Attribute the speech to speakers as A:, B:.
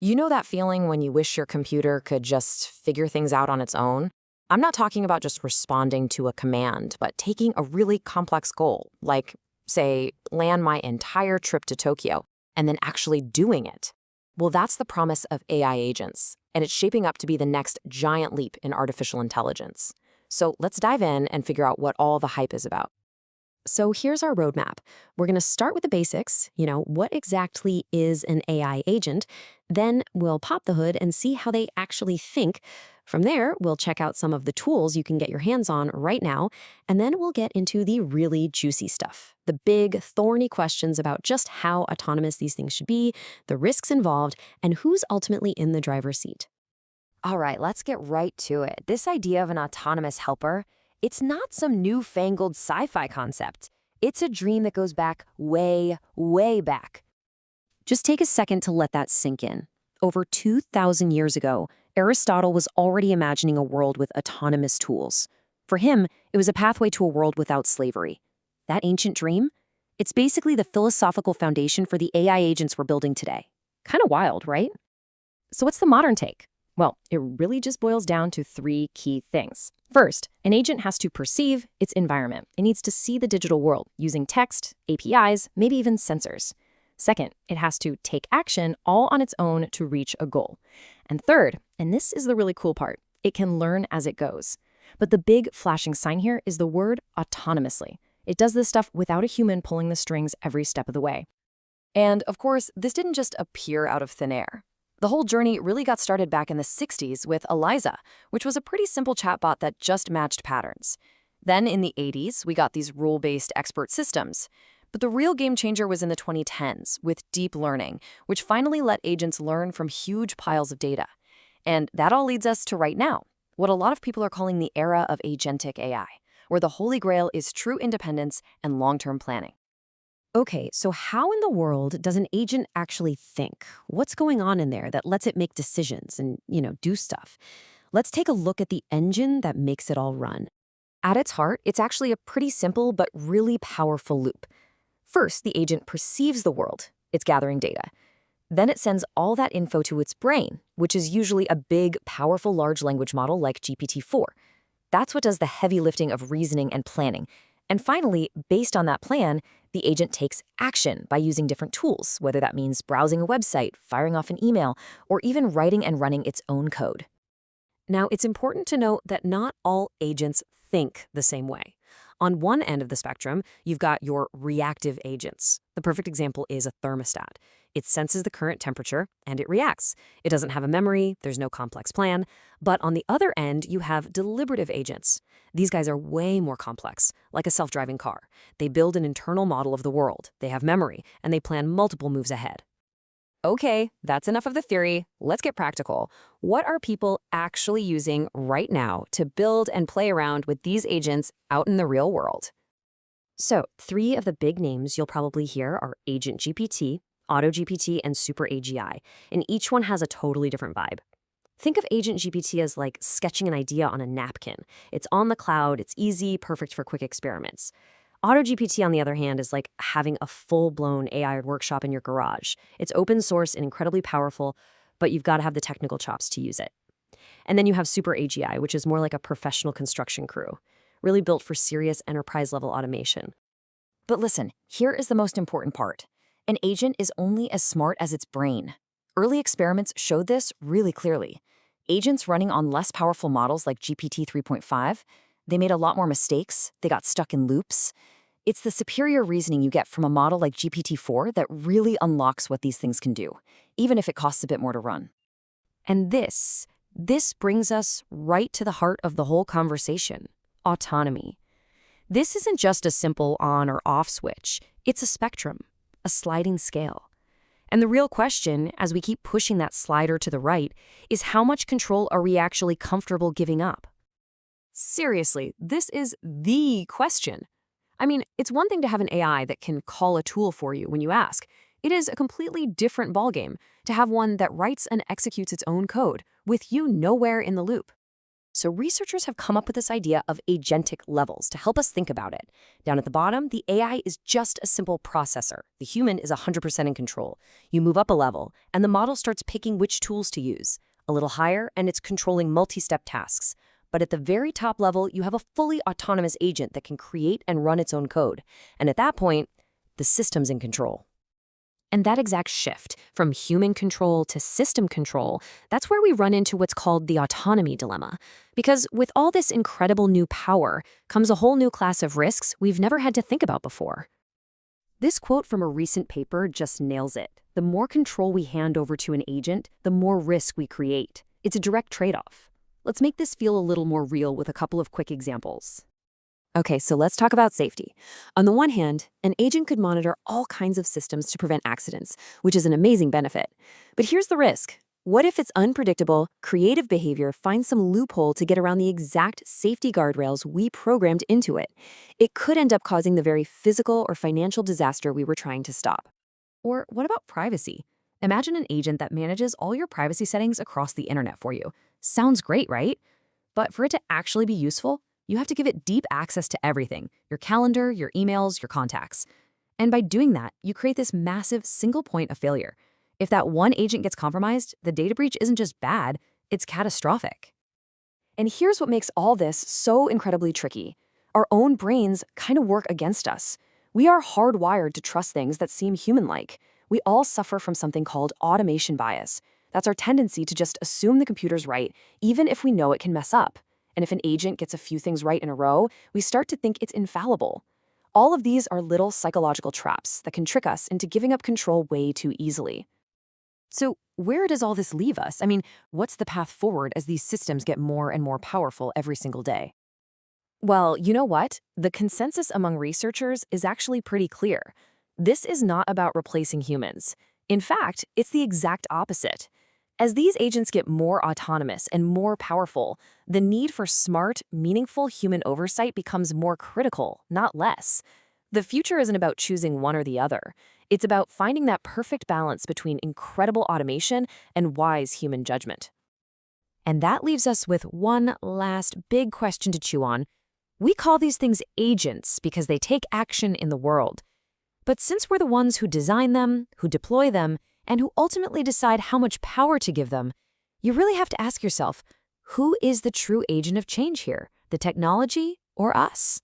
A: You know that feeling when you wish your computer could just figure things out on its own? I'm not talking about just responding to a command, but taking a really complex goal, like, say, plan my entire trip to Tokyo, and then actually doing it. Well, that's the promise of AI agents, and it's shaping up to be the next giant leap in artificial intelligence. So let's dive in and figure out what all the hype is about. So here's our roadmap. We're going to start with the basics, what exactly is an AI agent? Then we'll pop the hood and see how they actually think. From there, we'll check out some of the tools you can get your hands on right now, and then we'll get into the really juicy stuff. The big, thorny questions about just how autonomous these things should be, the risks involved, and who's ultimately in the driver's seat.
B: All right, let's get right to it. This idea of an autonomous helper, it's not some newfangled sci-fi concept. It's a dream that goes back way, way back.
A: Just take a second to let that sink in. Over 2,000 years ago, Aristotle was already imagining a world with autonomous tools. For him, it was a pathway to a world without slavery. That ancient dream? It's basically the philosophical foundation for the AI agents we're building today. Kind of wild, right? So what's the modern take? Well, it really just boils down to three key things. First, an agent has to perceive its environment. It needs to see the digital world using text, APIs, maybe even sensors. Second, it has to take action all on its own to reach a goal. And third, and this is the really cool part, it can learn as it goes. But the big flashing sign here is the word autonomously. It does this stuff without a human pulling the strings every step of the way. And of course, this didn't just appear out of thin air. The whole journey really got started back in the 60s with Eliza, which was a pretty simple chatbot that just matched patterns. Then in the 80s, we got these rule-based expert systems. But the real game changer was in the 2010s with deep learning, which finally let agents learn from huge piles of data. And that all leads us to right now, what a lot of people are calling the era of agentic AI, where the holy grail is true independence and long-term planning. Okay, so how in the world does an agent actually think? What's going on in there that lets it make decisions and, do stuff? Let's take a look at the engine that makes it all run. At its heart, it's actually a pretty simple but really powerful loop. First, the agent perceives the world. It's gathering data. Then it sends all that info to its brain, which is usually a big, powerful large language model like GPT-4. That's what does the heavy lifting of reasoning and planning. And finally, based on that plan, the agent takes action by using different tools, whether that means browsing a website, firing off an email, or even writing and running its own code. Now, it's important to note that not all agents think the same way. On one end of the spectrum, you've got your reactive agents. The perfect example is a thermostat. It senses the current temperature, and it reacts. It doesn't have a memory, there's no complex plan. But on the other end, you have deliberative agents. These guys are way more complex, like a self-driving car. They build an internal model of the world, they have memory, and they plan multiple moves ahead. Okay, that's enough of the theory. Let's get practical. What are people actually using right now to build and play around with these agents out in the real world? So, three of the big names you'll probably hear are Agent GPT, AutoGPT, and Super AGI, and each one has a totally different vibe. Think of Agent GPT as like sketching an idea on a napkin. It's on the cloud, it's easy, perfect for quick experiments. AutoGPT, on the other hand, is like having a full-blown AI workshop in your garage. It's open source and incredibly powerful, but you've got to have the technical chops to use it. And then you have Super AGI, which is more like a professional construction crew, really built for serious enterprise-level automation. But listen, here is the most important part. An agent is only as smart as its brain. Early experiments showed this really clearly. Agents running on less powerful models like GPT 3.5, they made a lot more mistakes, they got stuck in loops. It's the superior reasoning you get from a model like GPT-4 that really unlocks what these things can do, even if it costs a bit more to run. And this brings us right to the heart of the whole conversation, autonomy. This isn't just a simple on or off switch, it's a spectrum, a sliding scale. And the real question, as we keep pushing that slider to the right, is how much control are we actually comfortable giving up? Seriously, this is the question. I mean, it's one thing to have an AI that can call a tool for you when you ask. It is a completely different ballgame to have one that writes and executes its own code with you nowhere in the loop.
B: So researchers have come up with this idea of agentic levels to help us think about it. Down at the bottom, the AI is just a simple processor. The human is 100% in control. You move up a level, and the model starts picking which tools to use. A little higher, and it's controlling multi-step tasks. But at the very top level, you have a fully autonomous agent that can create and run its own code. And at that point, the system's in control.
A: And that exact shift from human control to system control, that's where we run into what's called the autonomy dilemma. Because with all this incredible new power comes a whole new class of risks we've never had to think about before.
B: This quote from a recent paper just nails it. The more control we hand over to an agent, the more risk we create. It's a direct trade-off. Let's make this feel a little more real with a couple of quick examples.
A: Okay, so let's talk about safety. On the one hand, an agent could monitor all kinds of systems to prevent accidents, which is an amazing benefit. But here's the risk. What if its unpredictable, creative behavior finds some loophole to get around the exact safety guardrails we programmed into it? It could end up causing the very physical or financial disaster we were trying to stop.
B: Or what about privacy? Imagine an agent that manages all your privacy settings across the internet for you. Sounds great, right? But for it to actually be useful, you have to give it deep access to everything, your calendar, your emails, your contacts. And by doing that, you create this massive single point of failure. If that one agent gets compromised, the data breach isn't just bad, it's catastrophic.
A: And here's what makes all this so incredibly tricky. Our own brains kind of work against us. We are hardwired to trust things that seem human-like. We all suffer from something called automation bias. That's our tendency to just assume the computer's right, even if we know it can mess up. And if an agent gets a few things right in a row, we start to think it's infallible. All of these are little psychological traps that can trick us into giving up control way too easily. So where does all this leave us? I mean, what's the path forward as these systems get more and more powerful every single day? Well, you know what? The consensus among researchers is actually pretty clear. This is not about replacing humans. In fact, it's the exact opposite. As these agents get more autonomous and more powerful, the need for smart, meaningful human oversight becomes more critical, not less. The future isn't about choosing one or the other. It's about finding that perfect balance between incredible automation and wise human judgment. And that leaves us with one last big question to chew on. We call these things agents because they take action in the world. But since we're the ones who design them, who deploy them, and who ultimately decide how much power to give them, you really have to ask yourself, who is the true agent of change here, the technology or us?